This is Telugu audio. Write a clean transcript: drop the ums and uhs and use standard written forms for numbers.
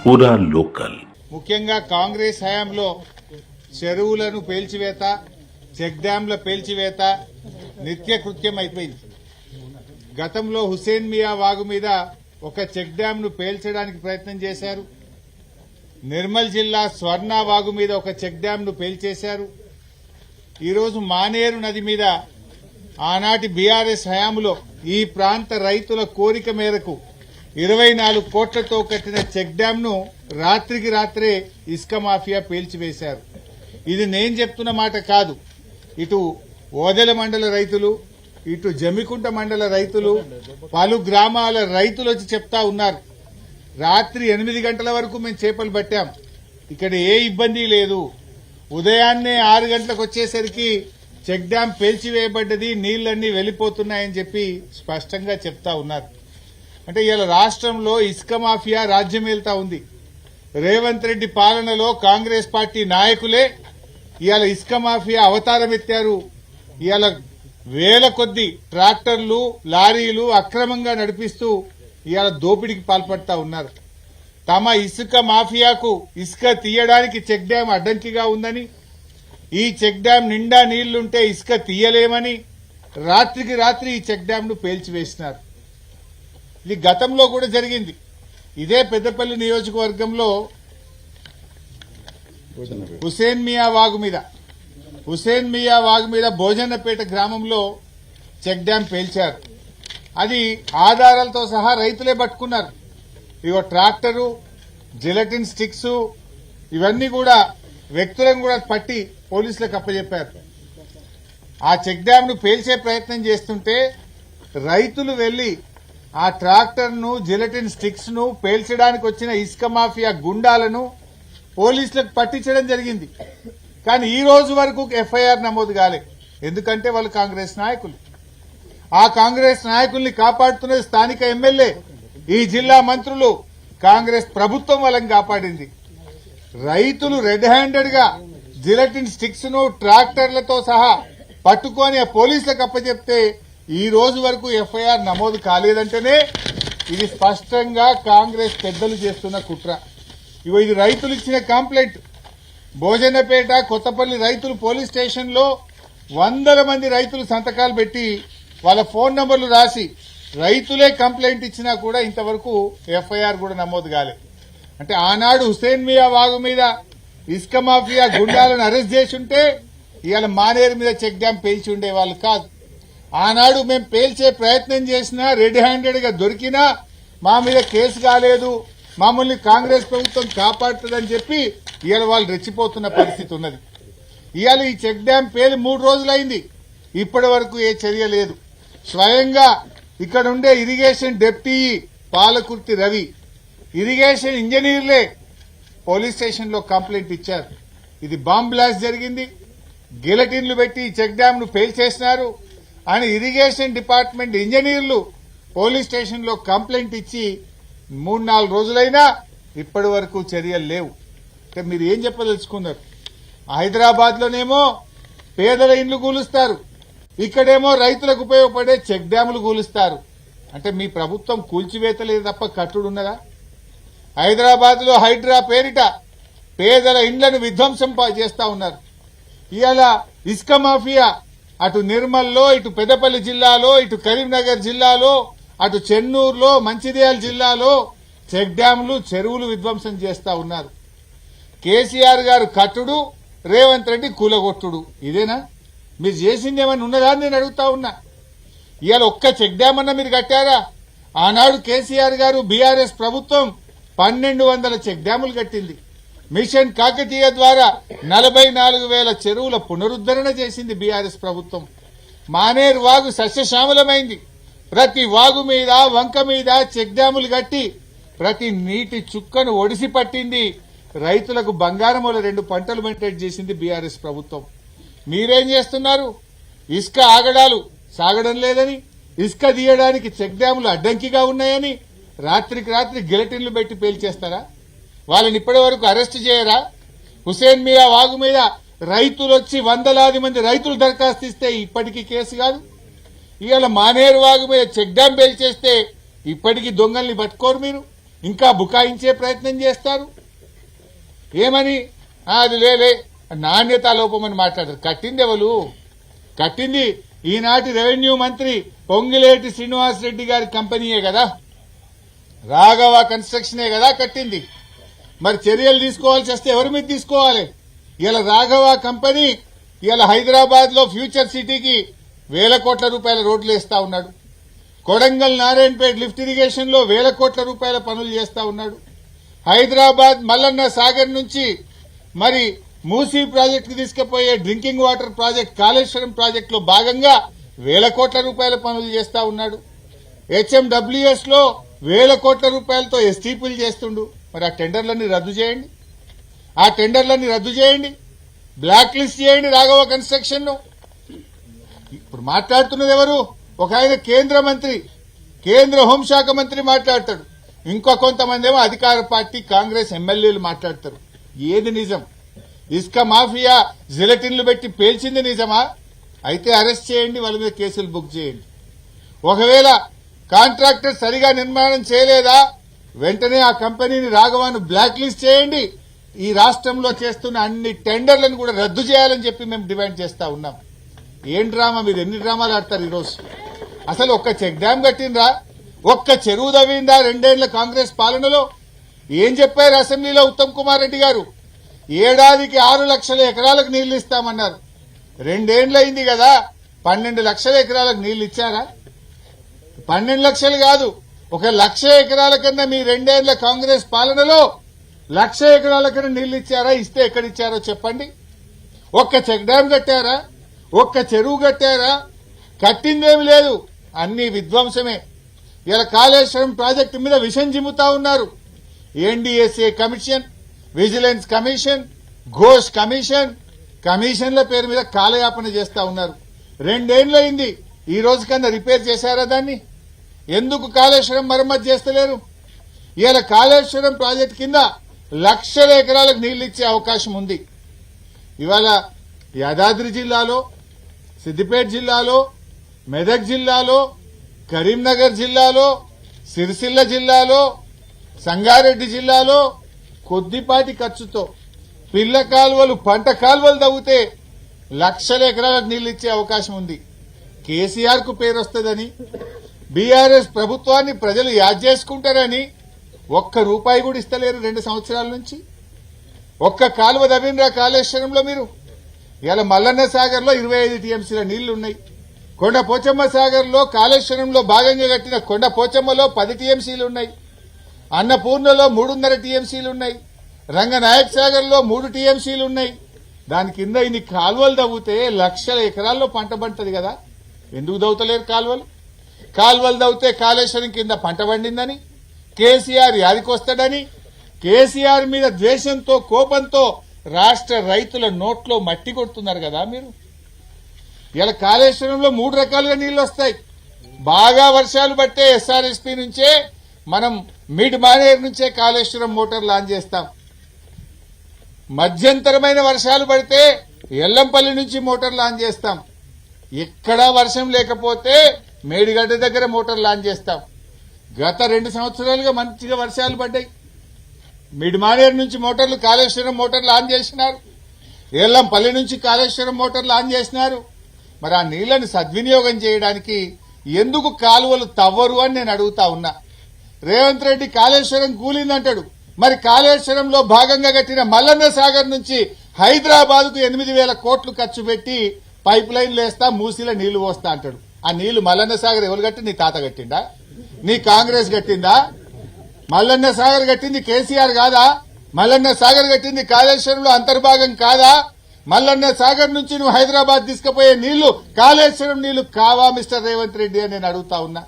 పూరా లోకల్. ముఖ్యంగా కాంగ్రెస్ హయాంలో చెరువులను పేల్చివేత, చెక్ డ్యాంల పేల్చివేత నిత్యకృత్యం అయిపోయింది. గతంలో హుసేన్ మియా వాగు మీద ఒక చెక్ డ్యాంను పేల్చడానికి ప్రయత్నం చేశారు. నిర్మల్ జిల్లా స్వర్ణ వాగు మీద ఒక చెక్ డ్యాంను పేల్చేశారు. ఈరోజు మానేరు నది మీద ఆనాటి బీఆర్ఎస్ హయాంలో ఈ ప్రాంత రైతుల కోరిక మేరకు 24 కోట్లతో కట్టిన చెక్ డ్యాంను రాత్రికి రాత్రే ఇసుక మాఫియా పేల్చివేశారు. ఇది నేను చెప్తున్న మాట కాదు. ఇటు ఓదెల మండల రైతులు, ఇటు జమ్మికుంట మండల రైతులు, పలు గ్రామాల రైతులు వచ్చి చెప్తా ఉన్నారు. రాత్రి 8 గంటల వరకు మేము చేపలు పట్టాం, ఇక్కడ ఏ ఇబ్బంది లేదు. ఉదయాన్నే 6 గంటలకు వచ్చేసరికి చెక్ డ్యాం పేల్చివేయబడ్డది, నీళ్లన్నీ వెళ్లిపోతున్నాయని చెప్పి స్పష్టంగా చెప్తా ఉన్నారు. అంటే ఇవాళ రాష్ట్రంలో ఇసుక మాఫియా రాజ్యమేల్తా ఉంది. రేవంత్ రెడ్డి పాలనలో కాంగ్రెస్ పార్టీ నాయకులే ఇవాళ ఇసుక మాఫియా అవతారం ఎత్తారు. ఇవాళ వేల కొద్ది ట్రాక్టర్లు, లారీలు అక్రమంగా నడిపిస్తూ ఇవాళ దోపిడీకి పాల్పడతా ఉన్నారు. తమ ఇసుక మాఫియాకు ఇసుక తీయడానికి చెక్ డ్యాం అడ్డంకిగా ఉందని, ఈ చెక్ డ్యాం నిండా నీళ్లుంటే ఇసుక తీయలేమని రాత్రికి రాత్రి ఈ చెక్ డ్యాంను పేల్చివేసినారు. ఇది గతంలో కూడా జరిగింది. ఇదే పెద్దపల్లి నియోజకవర్గంలో హుసేన్ మియా వాగు మీద భోజన్నపేట గ్రామంలో చెక్ డ్యాం పేల్చారు. అది ఆధారాలతో సహా రైతులే పట్టుకున్నారు. ఇగో ట్రాక్టరు, జిలటిన్ స్టిక్స్ ఇవన్నీ కూడా వ్యక్తులను కూడా పట్టి పోలీసులకు అప్పచెప్పారు. ఆ చెక్ డ్యాంను పేల్చే ప్రయత్నం చేస్తుంటే రైతులు వెళ్లి ఆ ట్రాక్టర్ను, జిలటిన్ స్టిక్స్ ను పేల్చడానికి వచ్చిన ఇసుక మాఫియా గుండాలను పోలీసులకు పట్టించడం జరిగింది. కానీ ఈ రోజు వరకు ఎఫ్ఐఆర్ నమోదు కాలే. ఎందుకంటే వాళ్ళు కాంగ్రెస్ నాయకులు. ఆ కాంగ్రెస్ నాయకుల్ని కాపాడుతున్నది స్థానిక ఎమ్మెల్యే, ఈ జిల్లా మంత్రులు, కాంగ్రెస్ ప్రభుత్వం వాళ్ళని కాపాడింది. రైతులు రెడ్ హ్యాండెడ్ గా జిలటిన్ స్టిక్స్ ను ట్రాక్టర్లతో సహా పట్టుకొని పోలీసులకు అప్పచెప్తే ఈ రోజు వరకు ఎఫ్ఐఆర్ నమోదు కాలేదంటేనే ఇది స్పష్టంగా కాంగ్రెస్ పెద్దలు చేస్తున్న కుట్ర. ఇది రైతులు ఇచ్చిన కంప్లైంట్. భోజనపేట, కొత్తపల్లి రైతులు పోలీస్ స్టేషన్ లో 100 మంది రైతులు సంతకాలు పెట్టి వాళ్ళ ఫోన్ నంబర్లు రాసి రైతులే కంప్లైంట్ ఇచ్చినా కూడా ఇంతవరకు ఎఫ్ఐఆర్ కూడా నమోదు కాలే. అంటే ఆనాడు హుసేన్ మియా వాగు మీద ఇసుక మాఫియా గుండాలను అరెస్ట్ చేసి ఉంటే ఇవాళ మానేరు మీద చెక్ డ్యాం పేల్చి ఉండేవాళ్ళు కాదు. ఆనాడు మేము పేల్చే ప్రయత్నం చేసినా, రెడ్ హ్యాండెడ్ గా దొరికినా మా మీద కేసు కాలేదు, మమ్మల్ని కాంగ్రెస్ ప్రభుత్వం కాపాడుతుందని చెప్పి ఇవాళ వాళ్ళు రెచ్చిపోతున్న పరిస్థితి ఉన్నది. ఇవాళ ఈ చెక్ డ్యాం పేలి 3 రోజులైంది, ఇప్పటి వరకు ఏ చర్య లేదు. స్వయంగా ఇక్కడ ఉండే irrigation deputy Palakurthi Ravi, irrigation ఇంజనీర్లే పోలీస్ స్టేషన్ లో కంప్లైంట్ ఇచ్చారు. ఇది బాంబ్ బ్లాస్ట్ జరిగింది, గిలటిన్లు పెట్టి చెక్ డ్యాం ను పేల్చేసినారు అని ఇరిగేషన్ డిపార్ట్మెంట్ ఇంజనీర్లు పోలీస్ స్టేషన్ లో కంప్లైంట్ ఇచ్చి 3-4 రోజులైనా ఇప్పటి వరకు చర్యలు లేవు. అంటే మీరు ఏం చెప్పదలుచుకున్నారు? హైదరాబాద్ లోనేమో పేదల ఇండ్లు కూలుస్తారు, ఇక్కడేమో రైతులకు ఉపయోగపడే చెక్ డ్యాములు కూలుస్తారు. అంటే మీ ప్రభుత్వం కూల్చివేతలేదు తప్ప కట్టుడున్నదా? హైదరాబాద్ లో హైడ్రా పేరిట పేదల ఇండ్లను విధ్వంసం చేస్తా ఉన్నారు. ఇవాళ ఇసుక మాఫియా అటు నిర్మల్లో, ఇటు పెద్దపల్లి జిల్లాలో, ఇటు కరీంనగర్ జిల్లాలో, అటు చెన్నూరులో, మంచిర్యాల జిల్లాలో చెక్ డ్యాంలు, చెరువులు విధ్వంసం చేస్తా ఉన్నారు. కేసీఆర్ గారు కట్టుడు, రేవంత్ రెడ్డి కూలగొట్టుడు. ఇదేనా మీరు చేసింది? ఏమన్నా ఉన్నదా అని నేను అడుగుతా ఉన్నా. ఇవాళ ఒక్క చెక్ డ్యాం అన్నా మీరు కట్టారా? ఆనాడు కేసీఆర్ గారు, బీఆర్ఎస్ ప్రభుత్వం 1200 చెక్ డ్యాములు కట్టింది. మిషన్ కాకతీయ ద్వారా 44,000 చెరువుల పునరుద్దరణ చేసింది బీఆర్ఎస్ ప్రభుత్వం. మానేరు వాగు సస్యశ్యామలమైంది. ప్రతి వాగు మీద, వంక మీద చెక్ డ్యాములు కట్టి ప్రతి నీటి చుక్కను ఒడిసి పట్టింది. రైతులకు బంగారముల 2 పంటలు మెయింటైన్ చేసింది బీఆర్ఎస్ ప్రభుత్వం. మీరేం చేస్తున్నారు? ఇసుక ఆగడాలు సాగడం లేదని, ఇసుక తీయడానికి చెక్ డ్యాములు అడ్డంకిగా ఉన్నాయని రాత్రికి రాత్రి గిలటిన్లు పెట్టి పేల్చేస్తారా? వాళ్ళని ఇప్పటి వరకు అరెస్ట్ చేయరా? హుసేన్ మియా వాగు మీద రైతులు వచ్చి 100లాది మంది రైతులు దరఖాస్తు ఇస్తే ఇప్పటికీ కేసు కాదు. ఇవాళ మానేరు వాగు మీద చెక్ డ్యాం పేల్చేస్తే ఇప్పటికీ దొంగల్ని పట్టుకోరు మీరు. ఇంకా బుకాయించే ప్రయత్నం చేస్తారు. ఏమని అది లేలే నాణ్యతా లోపమని మాట్లాడారు. కట్టింది ఎవరు? కట్టింది ఈనాటి రెవెన్యూ మంత్రి పొంగిలేటి శ్రీనివాసరెడ్డి గారి కంపెనీయే కదా, రాఘవ కన్స్ట్రక్షనే కదా కట్టింది. మరి చర్యలు తీసుకోవాల్సి వస్తే ఎవరి మీద తీసుకోవాలి? ఇలా రాఘవ కంపెనీ ఇలా హైదరాబాద్ లో ఫ్యూచర్ సిటీకి వేల కోట్ల రూపాయల రోడ్లు వేస్తా ఉన్నాడు. కొడంగల్ నారాయణపేట లిఫ్ట్ ఇరిగేషన్ లో వేల కోట్ల రూపాయల పనులు చేస్తా ఉన్నాడు. హైదరాబాద్ మల్లన్న సాగర్ నుంచి మరి మూసీ ప్రాజెక్టు కి తీసుకుపోయే drinking water project Kaleshwaram project లో భాగంగా వేల కోట్ల రూపాయల పనులు చేస్తా ఉన్నాడు. హెచ్ఎండబ్ల్యూఎస్ లో వేల కోట్ల రూపాయలతో ఎస్టీపీలు చేస్తుండు. మరి ఆ టెండర్లన్నీ రద్దు చేయండి, ఆ టెండర్లన్నీ రద్దు చేయండి, బ్లాక్ లిస్ట్ చేయండి రాఘవ కన్స్ట్రక్షన్ ను. ఇప్పుడు మాట్లాడుతున్నది ఎవరు? ఒక ఆయన కేంద్ర మంత్రి, కేంద్ర హోంశాఖ మంత్రి మాట్లాడతాడు. ఇంకో కొంతమంది ఏమో అధికార పార్టీ కాంగ్రెస్ ఎమ్మెల్యేలు మాట్లాడతారు. ఏది నిజం? ఇసుక మాఫియా జిలెటిన్లు పెట్టి పేల్చింది నిజమా? అయితే అరెస్ట్ చేయండి, వాళ్ళ మీద కేసులు బుక్ చేయండి. ఒకవేళ కాంట్రాక్టర్ సరిగా నిర్మాణం చేయలేదా, వెంటనే ఆ కంపెనీని రాఘవాను బ్లాక్ లిస్ట్ చేయండి. ఈ రాష్ట్రంలో చేస్తున్న అన్ని టెండర్లను కూడా రద్దు చేయాలని చెప్పి మేము డిమాండ్ చేస్తా ఉన్నాం. ఏం డ్రామా? మీరు ఎన్ని డ్రామాలు ఆడతారు ఈరోజు? అసలు ఒక్క చెక్ డ్యాం కట్టిండ్రా? ఒక్క చెరువు తవ్విందా 2 ఏళ్ల కాంగ్రెస్ పాలనలో? ఏం చెప్పారు అసెంబ్లీలో ఉత్తమ్ కుమార్ రెడ్డి గారు? ఏడాదికి 6 లక్షల ఎకరాలకు నీళ్లు ఇస్తామన్నారు. 2 ఏళ్లయింది కదా, 12 లక్షల ఎకరాలకు నీళ్లు ఇచ్చారా? 12 లక్షలు కాదు, 1 లక్ష ఎకరాల కన్నా మీ 2 ఏళ్ల కాంగ్రెస్ పాలనలో 1 లక్ష ఎకరాల కన్నా నీళ్లు ఇచ్చారా? ఇస్తే ఎక్కడిచ్చారో చెప్పండి. ఒక్క చెక్ డ్యాం కట్టారా? ఒక్క చెరువు కట్టారా? కట్టిందేమి లేదు, అన్ని విధ్వంసమే. ఇలా కాళేశ్వరం ప్రాజెక్టు మీద విషం జిమ్ముతా ఉన్నారు. NDSA commission, vigilance commission, Ghosh commission, కమిషన్ల పేరు మీద కాలయాపన చేస్తా ఉన్నారు. 2 ఏళ్లయింది, ఈ రోజు కన్నా రిపేర్ చేశారా దాన్ని? ఎందుకు కాళేశ్వరం మరమ్మతు చేస్తలేరు? ఇలా కాళేశ్వరం ప్రాజెక్టు కింద లక్షల ఎకరాలకు నీళ్లు ఇచ్చే అవకాశం ఉంది. ఇవాళ యాదాద్రి జిల్లాలో, సిద్దిపేట జిల్లాలో, మెదక్ జిల్లాలో, కరీంనగర్ జిల్లాలో, సిరిసిల్ల జిల్లాలో, సంగారెడ్డి జిల్లాలో కొద్దిపాటి ఖర్చుతో పిల్ల కాలువలు, పంట కాలువలు తవ్వితే లక్షల ఎకరాలకు నీళ్లు ఇచ్చే అవకాశం ఉంది. కేసీఆర్ కు పేరు వస్తుందని, బీఆర్ఎస్ ప్రభుత్వాన్ని ప్రజలు యాద్ చేసుకుంటారని ఒక్క రూపాయి కూడా ఇస్తలేరు 2 సంవత్సరాల నుంచి. ఒక్క కాలువ తవ్వినరా కాళేశ్వరంలో మీరు? ఇలా మల్లన్న సాగర్ లో 25 టీఎంసీల నీళ్లున్నాయి. కొండ పోచమ్మ సాగర్ లో కాళేశ్వరంలో భాగంగా కట్టిన కొండ పోచమ్మలో 10 టీఎంసీలు ఉన్నాయి. అన్నపూర్ణలో 3.5 టీఎంసీలు ఉన్నాయి. రంగనాయక్ సాగర్ లో 3 టీఎంసీలు ఉన్నాయి. దాని కింద ఇన్ని కాలువలు తవ్వితే లక్షల ఎకరాల్లో పంట పంటది కదా. ఎందుకు దవ్వుతలేరు కాలువలు? కాలువలు తవ్వితే కాళేశ్వరం కింద పంట పండిందని, కేసీఆర్ యాదికొస్తాడని, కేసీఆర్ మీద ద్వేషంతో, కోపంతో రాష్ట్ర రైతుల నోట్లో మట్టి కొడుతున్నారు కదా మీరు. ఇలా కాళేశ్వరంలో 3 రకాలుగా నీళ్లు వస్తాయి. బాగా వర్షాలు పట్టే ఎస్ఆర్ఎస్పీ నుంచే మనం మిడ్ మానేర్ నుంచే కాళేశ్వరం మోటార్ లాంచ్ చేస్తాం. మధ్యంతరమైన వర్షాలు పడితే ఎల్లంపల్లి నుంచి మోటార్ లాంచ్ చేస్తాం. ఎక్కడా వర్షం లేకపోతే మేడిగడ్డ దగ్గర మోటార్ లాంచ్ చేస్తాం. గత 2 సంవత్సరాలుగా మంచిగా వర్షాలు పడ్డాయి. మిడ్ మానేర్ నుంచి మోటార్లు కాళేశ్వరం మోటార్ లాంచ్ చేసినారు. ఎల్లంపల్లి నుంచి కాళేశ్వరం మోటార్ లాంచ్ చేసినారు. మరి ఆ నీళ్లను సద్వినియోగం చేయడానికి ఎందుకు కాలువలు తవ్వరు అని నేను అడుగుతా ఉన్నా. రేవంత్ రెడ్డి కాళేశ్వరం కూలిందంటాడు. మరి కాళేశ్వరంలో భాగంగా కట్టిన మల్లన్న సాగర్ నుంచి హైదరాబాద్ కు 8,000 కోట్లు ఖర్చు పెట్టి పైప్ లైన్లు వేస్తా, మూసీలో నీళ్లు పోస్తా అంటాడు. ఆ నీళ్లు మల్లన్న సాగర్ ఎవరు కట్టి? నీ తాత కట్టిందా? నీ కాంగ్రెస్ కట్టిందా? మల్లన్న సాగర్ కట్టింది కేసీఆర్ కాదా? మల్లన్న సాగర్ కట్టింది కాళేశ్వరంలో అంతర్భాగం కాదా? మల్లన్న సాగర్ నుంచి నువ్వు హైదరాబాద్ తీసుకుపోయే నీళ్లు కాళేశ్వరం నీళ్లు కావా మిస్టర్ రేవంత్ రెడ్డి అని నేను అడుగుతా ఉన్నా.